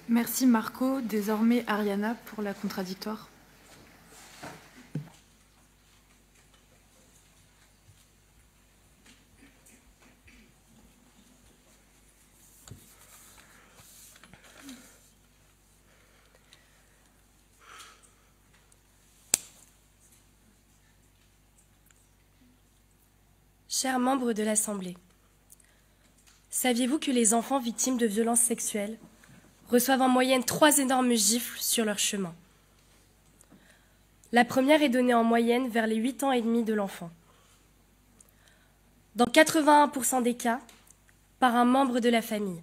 Merci Marco. Désormais Ariana pour la contradictoire. Chers membres de l'Assemblée, saviez-vous que les enfants victimes de violences sexuelles reçoivent en moyenne 3 énormes gifles sur leur chemin? La première est donnée en moyenne vers les 8 ans et demi de l'enfant. Dans 81% des cas, par un membre de la famille.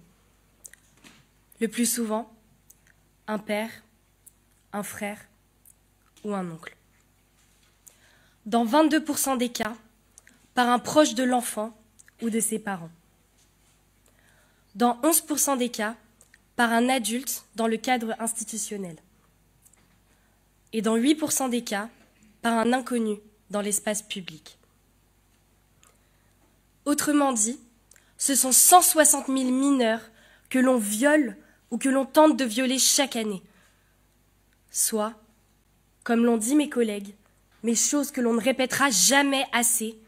Le plus souvent, un père, un frère ou un oncle. Dans 22% des cas, par un proche de l'enfant ou de ses parents. Dans 11% des cas, par un adulte dans le cadre institutionnel. Et dans 8% des cas, par un inconnu dans l'espace public. Autrement dit, ce sont 160 000 mineurs que l'on viole ou que l'on tente de violer chaque année. Soit, comme l'ont dit mes collègues, mais chose que l'on ne répétera jamais assez,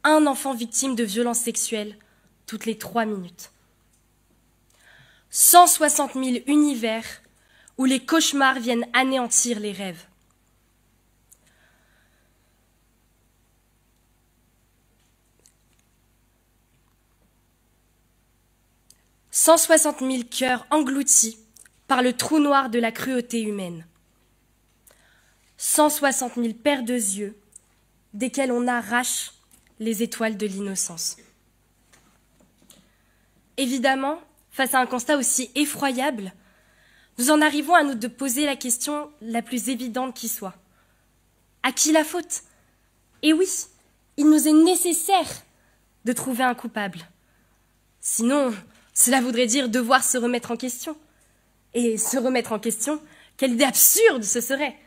un enfant victime de violences sexuelles toutes les 3 minutes. 160 000 univers où les cauchemars viennent anéantir les rêves. « 160 000 cœurs engloutis par le trou noir de la cruauté humaine. 160 000 paires de yeux desquels on arrache les étoiles de l'innocence. » Évidemment, face à un constat aussi effroyable, nous en arrivons à nous poser la question la plus évidente qui soit. À qui la faute? Et oui, il nous est nécessaire de trouver un coupable. Sinon, cela voudrait dire devoir se remettre en question. Et se remettre en question, quelle idée absurde ce serait,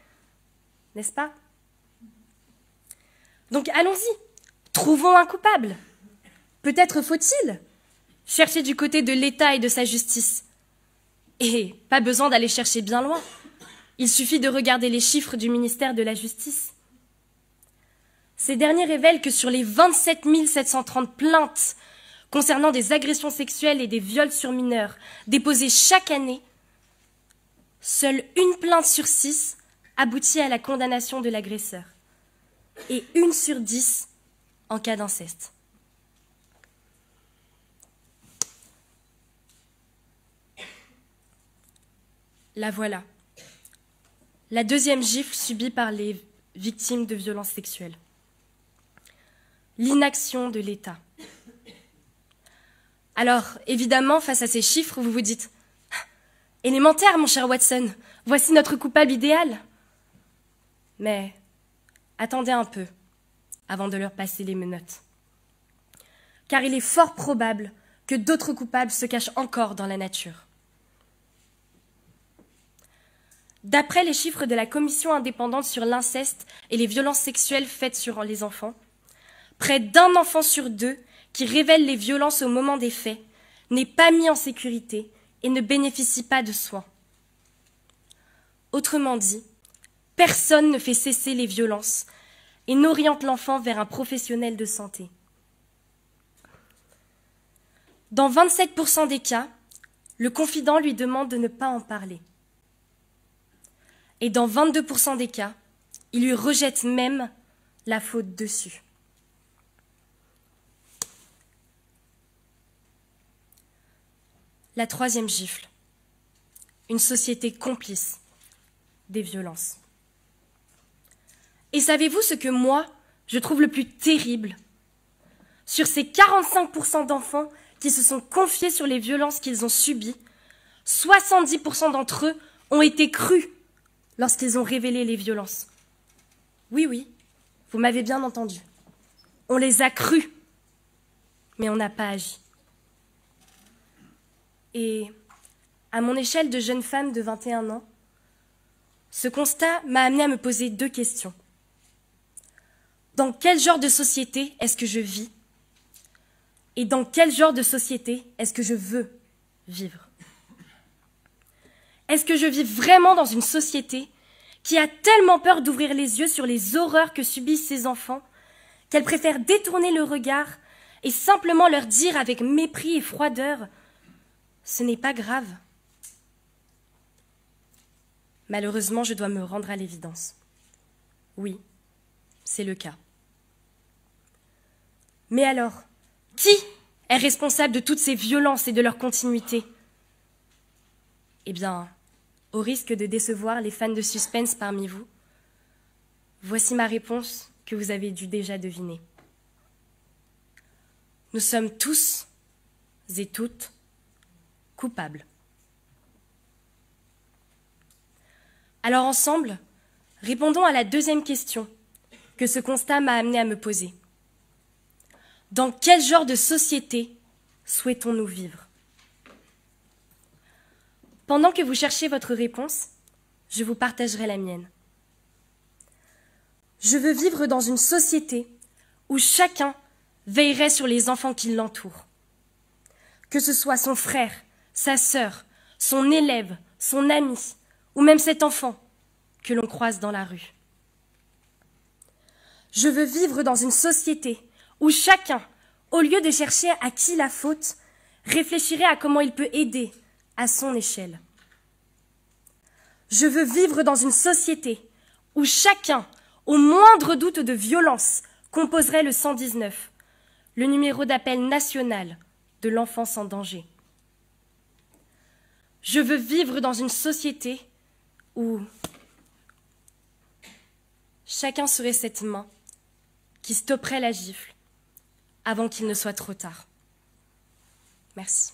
n'est-ce pas? Donc allons-y, trouvons un coupable. Peut-être faut-il chercher du côté de l'État et de sa justice. Et pas besoin d'aller chercher bien loin. Il suffit de regarder les chiffres du ministère de la Justice. Ces derniers révèlent que sur les 27 730 plaintes concernant des agressions sexuelles et des viols sur mineurs déposées chaque année, seule une plainte sur 6 aboutit à la condamnation de l'agresseur et 1 sur 10 en cas d'inceste. La voilà. La deuxième gifle subie par les victimes de violences sexuelles. L'inaction de l'État. Alors, évidemment, face à ces chiffres, vous vous dites « Élémentaire, mon cher Watson, voici notre coupable idéal !» Mais attendez un peu avant de leur passer les menottes. Car il est fort probable que d'autres coupables se cachent encore dans la nature. D'après les chiffres de la Commission indépendante sur l'inceste et les violences sexuelles faites sur les enfants, près d'1 enfant sur 2 qui révèle les violences au moment des faits n'est pas mis en sécurité et ne bénéficie pas de soins. Autrement dit, personne ne fait cesser les violences et n'oriente l'enfant vers un professionnel de santé. Dans 27% des cas, le confident lui demande de ne pas en parler. Et dans 22% des cas, il lui rejette même la faute dessus. La troisième gifle. Une société complice des violences. Et savez-vous ce que moi, je trouve le plus terrible? Sur ces 45% d'enfants qui se sont confiés sur les violences qu'ils ont subies, 70% d'entre eux ont été crus lorsqu'ils ont révélé les violences. Oui, oui, vous m'avez bien entendu. On les a crus, mais on n'a pas agi. Et à mon échelle de jeune femme de 21 ans, ce constat m'a amené à me poser 2 questions. Dans quel genre de société est-ce que je vis? Et dans quel genre de société est-ce que je veux vivre? Est-ce que je vis vraiment dans une société qui a tellement peur d'ouvrir les yeux sur les horreurs que subissent ses enfants qu'elle préfère détourner le regard et simplement leur dire avec mépris et froideur « ce n'est pas grave ». Malheureusement, je dois me rendre à l'évidence. Oui, c'est le cas. Mais alors, qui est responsable de toutes ces violences et de leur continuité? Eh bien, au risque de décevoir les fans de suspense parmi vous, voici ma réponse que vous avez dû déjà deviner. Nous sommes tous et toutes coupables. Alors ensemble, répondons à la deuxième question que ce constat m'a amené à me poser. Dans quel genre de société souhaitons-nous vivre? Pendant que vous cherchez votre réponse, je vous partagerai la mienne. Je veux vivre dans une société où chacun veillerait sur les enfants qui l'entourent. Que ce soit son frère, sa sœur, son élève, son ami, ou même cet enfant que l'on croise dans la rue. Je veux vivre dans une société où chacun, au lieu de chercher à qui la faute, réfléchirait à comment il peut aider à son échelle. Je veux vivre dans une société où chacun, au moindre doute de violence, composerait le 119, le numéro d'appel national de l'enfance en danger. Je veux vivre dans une société où chacun serait cette main qui stopperait la gifle avant qu'il ne soit trop tard. Merci.